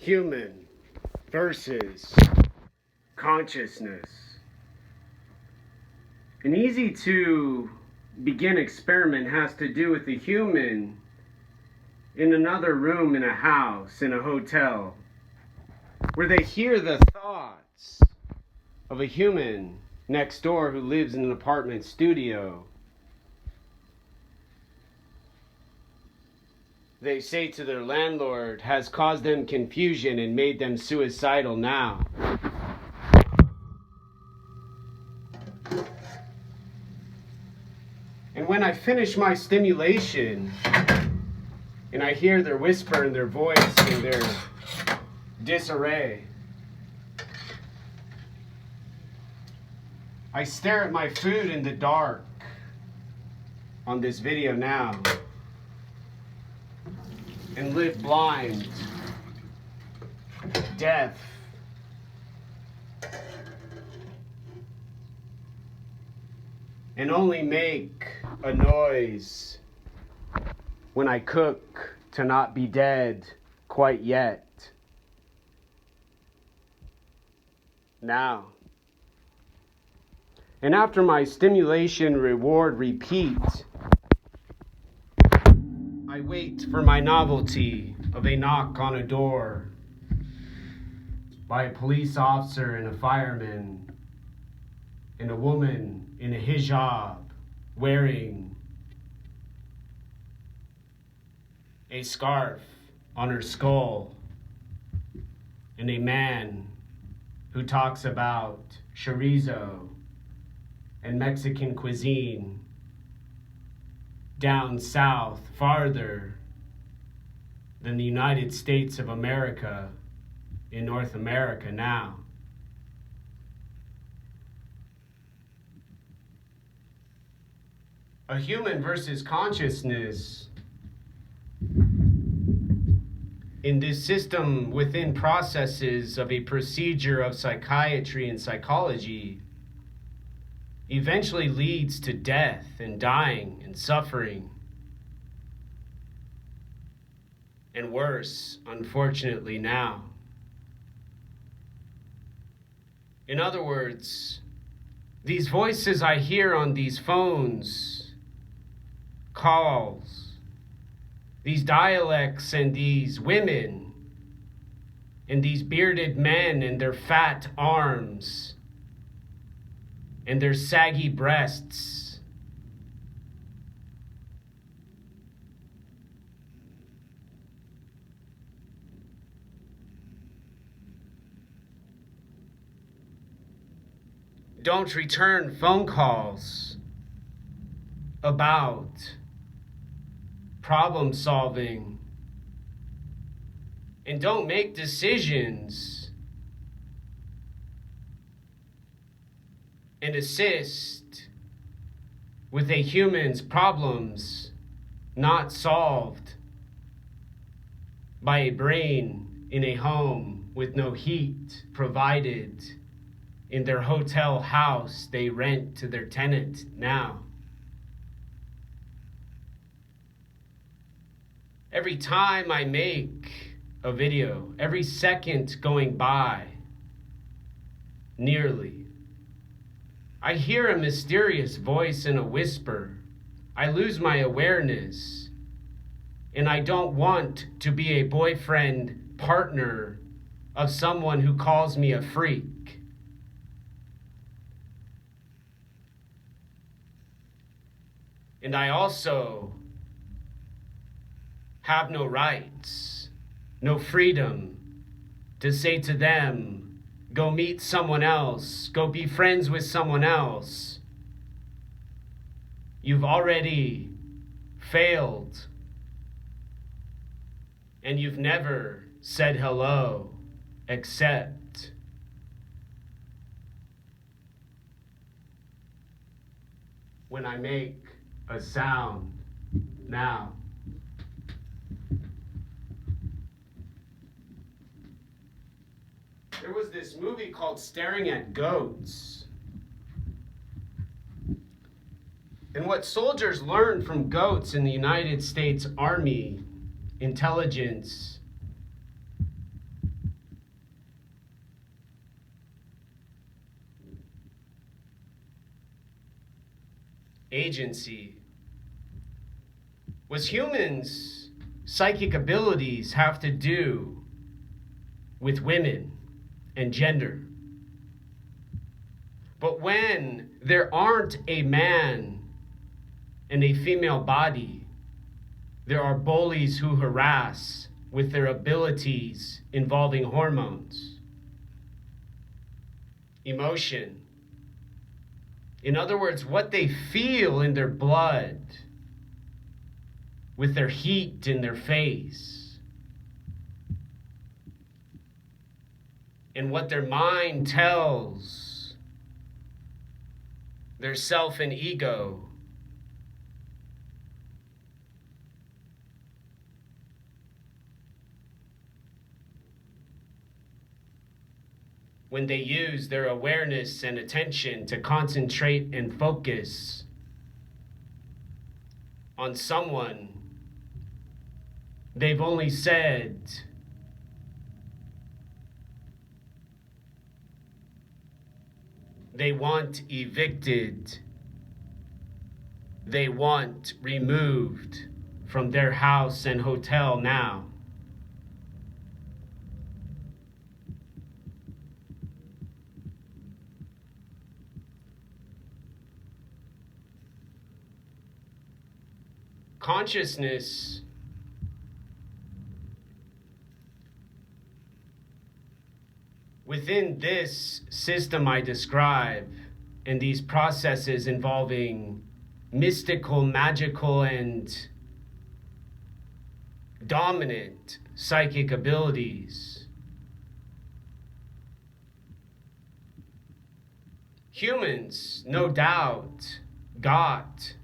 human versus consciousness. An easy to begin experiment has to do with a human in another room in a house, in a hotel, where they hear the thoughts of a human next door who lives in an apartment studio. They say to their landlord, has caused them confusion and made them suicidal now. And when I finish my stimulation, and I hear their whisper and their voice and their disarray, I stare at my food in the dark on this video now and live blind, deaf, and only make a noise when I cook to not be dead quite yet. Now. And after my stimulation reward repeat, I wait for my novelty of a knock on a door by a police officer and a fireman and a woman in a hijab wearing a scarf on her skull, and a man who talks about chorizo and Mexican cuisine down south, farther than the United States of America, in North America now. A human versus consciousness in this system within processes of a procedure of psychiatry and psychology eventually leads to death and dying and suffering. And worse, unfortunately, now. In other words, these voices I hear on these phones, calls, these dialects and these women and these bearded men and their fat arms and their saggy breasts, don't return phone calls about problem solving, and don't make decisions and assist with a human's problems not solved by a brain in a home with no heat provided in their hotel house they rent to their tenant now. Every time I make a video, every second going by, nearly, I hear a mysterious voice and a whisper. I lose my awareness, and I don't want to be a boyfriend, partner of someone who calls me a freak. And I also have no rights, no freedom to say to them, go meet someone else, go be friends with someone else. You've already failed, and you've never said hello, except when I make a sound now. There was this movie called Staring at Goats. And what soldiers learned from goats in the United States Army intelligence agency was humans' psychic abilities have to do with women and gender. But when there aren't a man and a female body, there are bullies who harass with their abilities involving hormones, emotion. In other words, what they feel in their blood, with their heat in their face, and what their mind tells their self and ego. When they use their awareness and attention to concentrate and focus on someone they've only said they want evicted, they want removed from their house and hotel now. Consciousness within this system I describe, and these processes involving mystical, magical, and dominant psychic abilities, humans, no doubt, got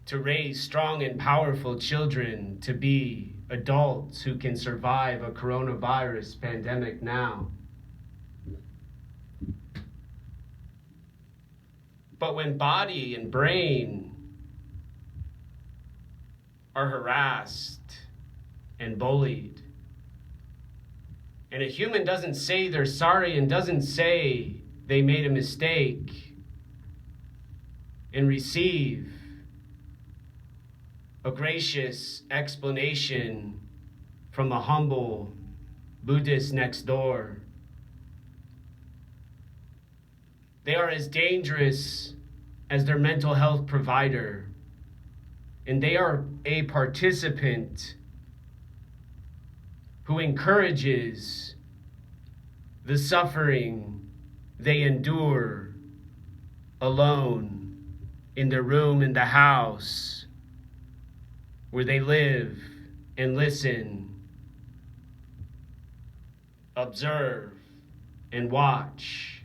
to raise strong and powerful children to be adults who can survive a coronavirus pandemic now. But when body and brain are harassed and bullied, and a human doesn't say they're sorry and doesn't say they made a mistake and receive a gracious explanation from a humble Buddhist next door, they are as dangerous as their mental health provider, and they are a participant who encourages the suffering they endure alone in their room in the house where they live and listen, observe, and watch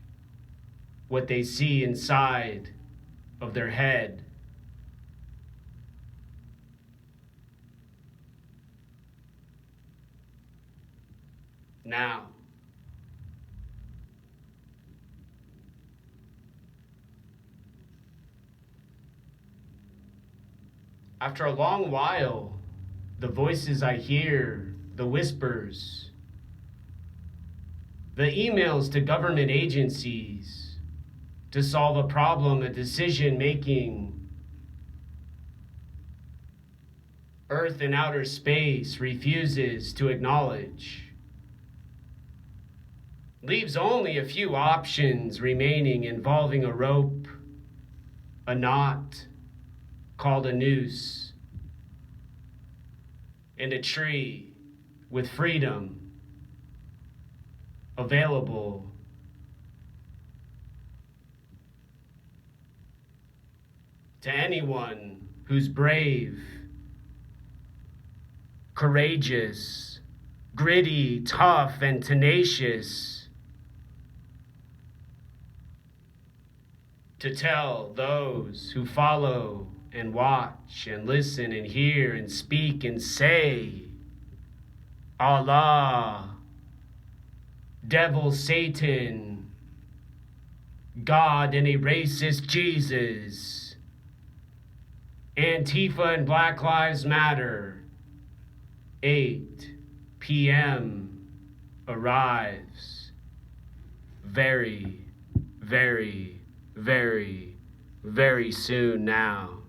what they see inside of their head. Now, after a long while, the voices I hear, the whispers, the emails to government agencies to solve a problem, a decision making, Earth and outer space refuses to acknowledge, leaves only a few options remaining involving a rope, a knot called a noose, and a tree with freedom available to anyone who's brave, courageous, gritty, tough, and tenacious, to tell those who follow and watch and listen and hear and speak and say, Allah, devil Satan, God and a racist Jesus, Antifa and Black Lives Matter, 8 p.m. arrives very, very, very, very soon now.